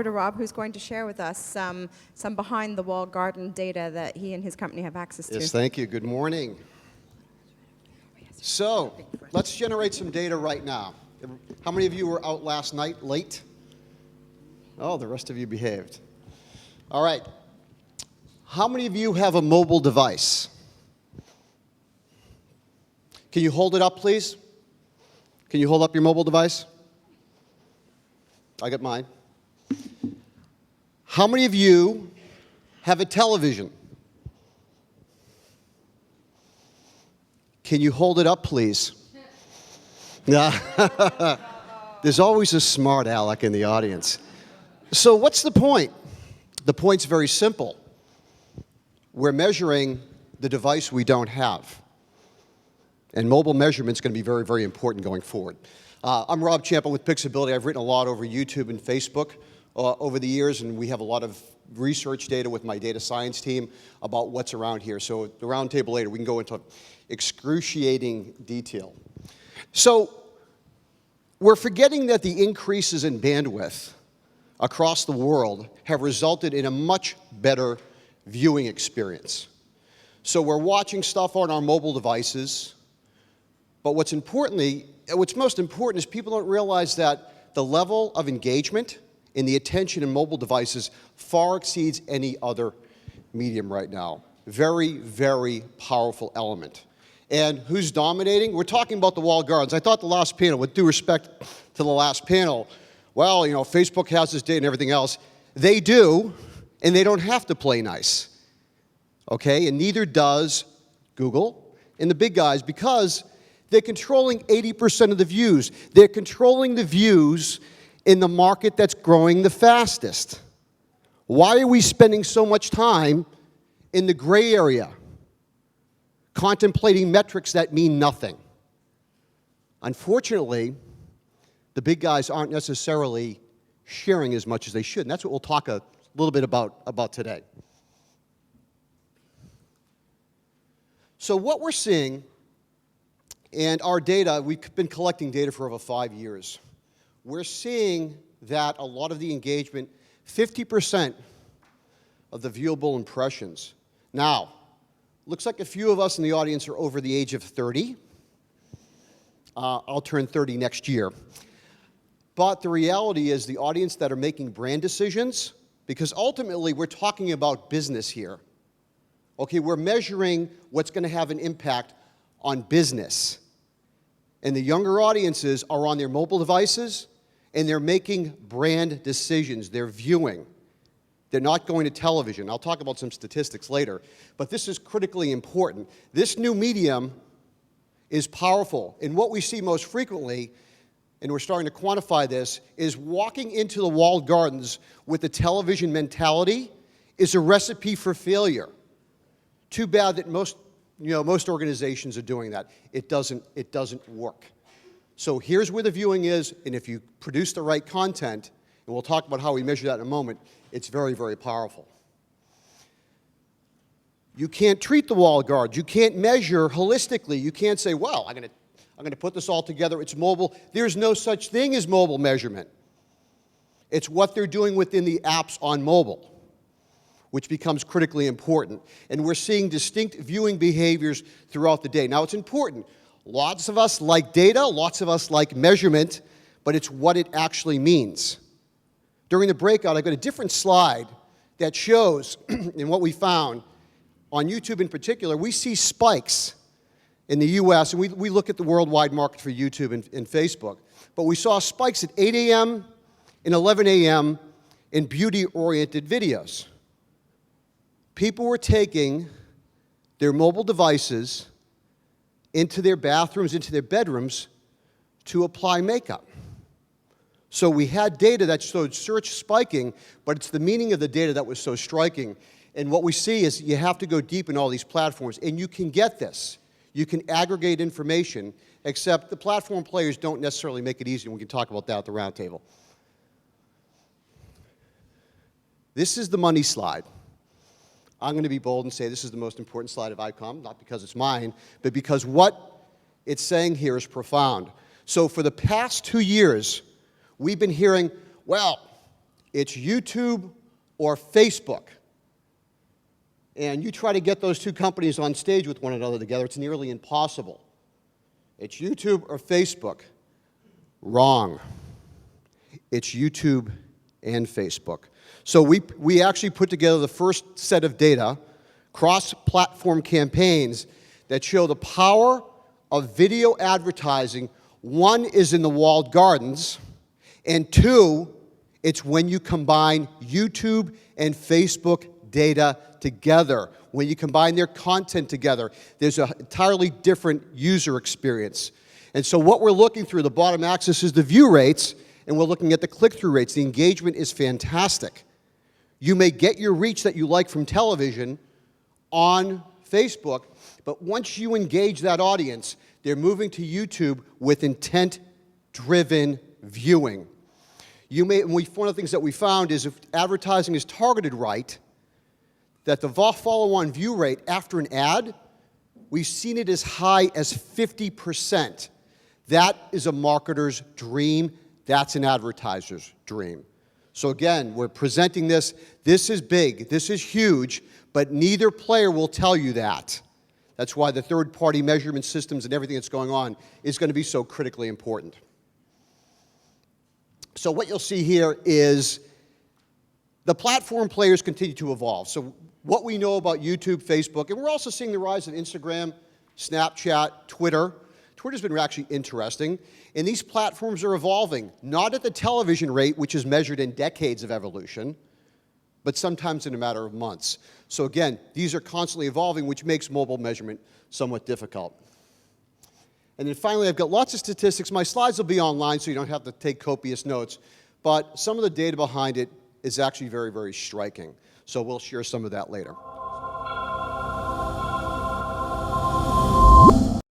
over to Rob, who's going to share with us some behind-the-wall garden data that he and his company have access to. Yes, thank you. Good morning. So, let's generate some data right now. How many of you were out last night late? Oh, the rest of you behaved. All right. How many of you have a mobile device? Can you hold it up, please? Can you hold up your mobile device? I got mine. How many of you have a television? Can you hold it up, please? There's always a smart aleck in the audience. So what's the point? The point's very simple. We're measuring the device we don't have. And mobile measurement's going to be very, very important going forward. I'm Rob Ciampa with Pixability. I've written a lot over YouTube and Facebook over the years, and we have a lot of research data with my data science team about what's around here. So at the round table later, we can go into excruciating detail. So we're forgetting that the increases in bandwidth across the world have resulted in a much better viewing experience. So we're watching stuff on our mobile devices, but what's most important is people don't realize that the level of engagement in the attention in mobile devices far exceeds any other medium right now. Very, very powerful element. And who's dominating? We're talking about the walled gardens. I thought the last panel, with due respect to the last panel, well, you know, Facebook has this data and everything else. They do, and they don't have to play nice. Okay, and neither does Google and the big guys, because they're controlling 80% of the views. They're controlling the views in the market that's growing the fastest. Why are we spending so much time in the gray area, contemplating metrics that mean nothing? Unfortunately, the big guys aren't necessarily sharing as much as they should, and that's what we'll talk a little bit about today. So what we're seeing, and our data, we've been collecting data for over 5 years. We're seeing that a lot of the engagement, 50% of the viewable impressions. Now, looks like a few of us in the audience are over the age of 30. I'll turn 30 next year. But the reality is the audience that are making brand decisions, because ultimately we're talking about business here. Okay, we're measuring what's going to have an impact on business. And the younger audiences are on their mobile devices, and they're making brand decisions. They're viewing. They're not going to television. I'll talk about some statistics later. But this is critically important. This new medium is powerful. And what we see most frequently, and we're starting to quantify this, is walking into the walled gardens with the television mentality is a recipe for failure. Too bad that most organizations are doing that. It doesn't work. So here's where the viewing is, and if you produce the right content, and we'll talk about how we measure that in a moment, it's very, very powerful. You can't treat the walled gardens. You can't measure holistically. You can't say, well, I'm going to put this all together. It's mobile. There's no such thing as mobile measurement. It's what they're doing within the apps on mobile, which becomes critically important. And we're seeing distinct viewing behaviors throughout the day. Now, it's important. Lots of us like data, lots of us like measurement, but it's what it actually means. During the breakout, I've got a different slide that shows, and what we found, on YouTube in particular, we see spikes in the US, and we look at the worldwide market for YouTube and Facebook, but we saw spikes at 8 a.m. and 11 a.m. in beauty-oriented videos. People were taking their mobile devices into their bathrooms, into their bedrooms, to apply makeup. So we had data that showed search spiking, but it's the meaning of the data that was so striking. And what we see is you have to go deep in all these platforms, and you can get this. You can aggregate information, except the platform players don't necessarily make it easy, and we can talk about that at the roundtable. This is the money slide. I'm going to be bold and say this is the most important slide of ICOM, not because it's mine, but because what it's saying here is profound. So for the past 2 years, we've been hearing, well, It's YouTube or Facebook. And you try to get those two companies on stage with one another together, it's nearly impossible. It's YouTube or Facebook. Wrong. It's YouTube and Facebook. So we actually put together the first set of data, cross-platform campaigns, that show the power of video advertising. One is in the walled gardens, and two, it's when you combine YouTube and Facebook data together. When you combine their content together, there's an entirely different user experience. And so what we're looking through, the bottom axis is the view rates, and we're looking at the click-through rates. The engagement is fantastic. You may get your reach that you like from television on Facebook, but once you engage that audience, they're moving to YouTube with intent-driven viewing. One of the things that we found is if advertising is targeted right, that the follow-on view rate after an ad, we've seen it as high as 50%. That is a marketer's dream. That's an advertiser's dream. So again, we're presenting this. This is big. This is huge, but neither player will tell you that. That's why the third-party measurement systems and everything that's going on is going to be so critically important. So what you'll see here is the platform players continue to evolve. So what we know about YouTube, Facebook, and we're also seeing the rise of Instagram, Snapchat, Twitter. Twitter's been actually interesting. And these platforms are evolving, not at the television rate, which is measured in decades of evolution, but sometimes in a matter of months. So again, these are constantly evolving, which makes mobile measurement somewhat difficult. And then finally, I've got lots of statistics. My slides will be online, so you don't have to take copious notes. But some of the data behind it is actually very, very striking. So we'll share some of that later.